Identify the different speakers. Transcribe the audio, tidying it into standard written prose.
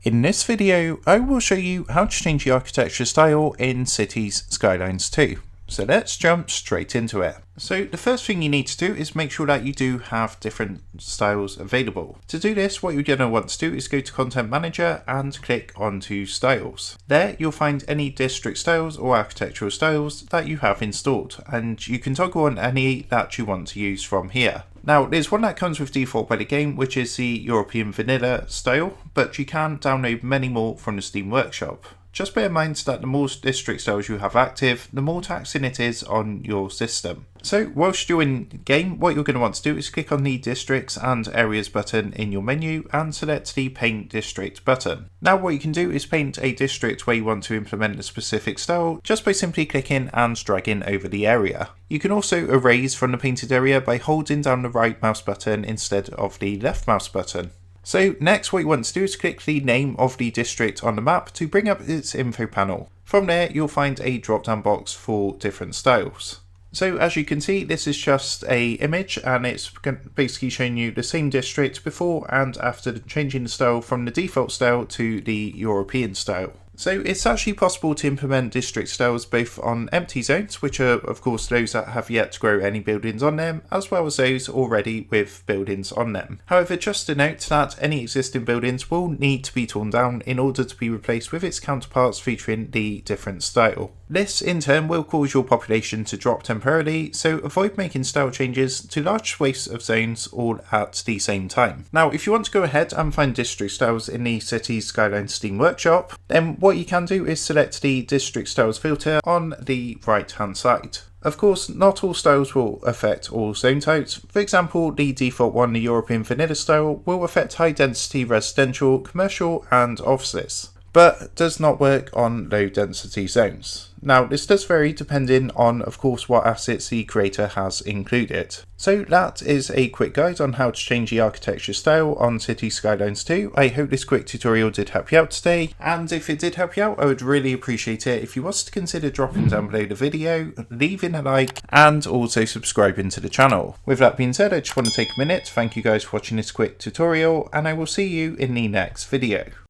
Speaker 1: In this video, I will show you how to change the architecture style in Cities Skylines 2. So let's jump straight into it. So the first thing you need to do is make sure that you do have different styles available. To do this, what you're going to want to do is go to Content Manager and click onto Styles. There you'll find any district styles or architectural styles that you have installed, and you can toggle on any that you want to use from here. Now, there's one that comes with default by the game, which is the European Vanilla style, but you can download many more from the Steam Workshop. Just bear in mind that the more district styles you have active, the more taxing it is on your system. So whilst you're in game, what you're going to want to do is click on the Districts and Areas button in your menu and select the Paint District button. Now what you can do is paint a district where you want to implement a specific style just by simply clicking and dragging over the area. You can also erase from the painted area by holding down the right mouse button instead of the left mouse button. So next what you want to do is click the name of the district on the map to bring up its info panel. From there you'll find a drop down box for different styles. So as you can see, this is just a image and it's basically showing you the same district before and after changing the style from the default style to the European style. So it's actually possible to implement district styles both on empty zones, which are of course those that have yet to grow any buildings on them, as well as those already with buildings on them. However, just to note that any existing buildings will need to be torn down in order to be replaced with its counterparts featuring the different style. This in turn will cause your population to drop temporarily, so avoid making style changes to large swathes of zones all at the same time. Now if you want to go ahead and find district styles in the Cities Skylines Steam Workshop, then what you can do is select the District Styles filter on the right hand side. Of course, not all styles will affect all zone types. For example, the default one, the European Vanilla style, will affect high density residential, commercial and offices, but does not work on low density zones. Now this does vary depending on of course what assets the creator has included. So that is a quick guide on how to change the architecture style on Cities Skylines 2. I hope this quick tutorial did help you out today, and if it did help you out I would really appreciate it if you was to consider dropping down below the video, leaving a like and also subscribing to the channel. With that being said, I just want to take a minute to thank you guys for watching this quick tutorial, and I will see you in the next video.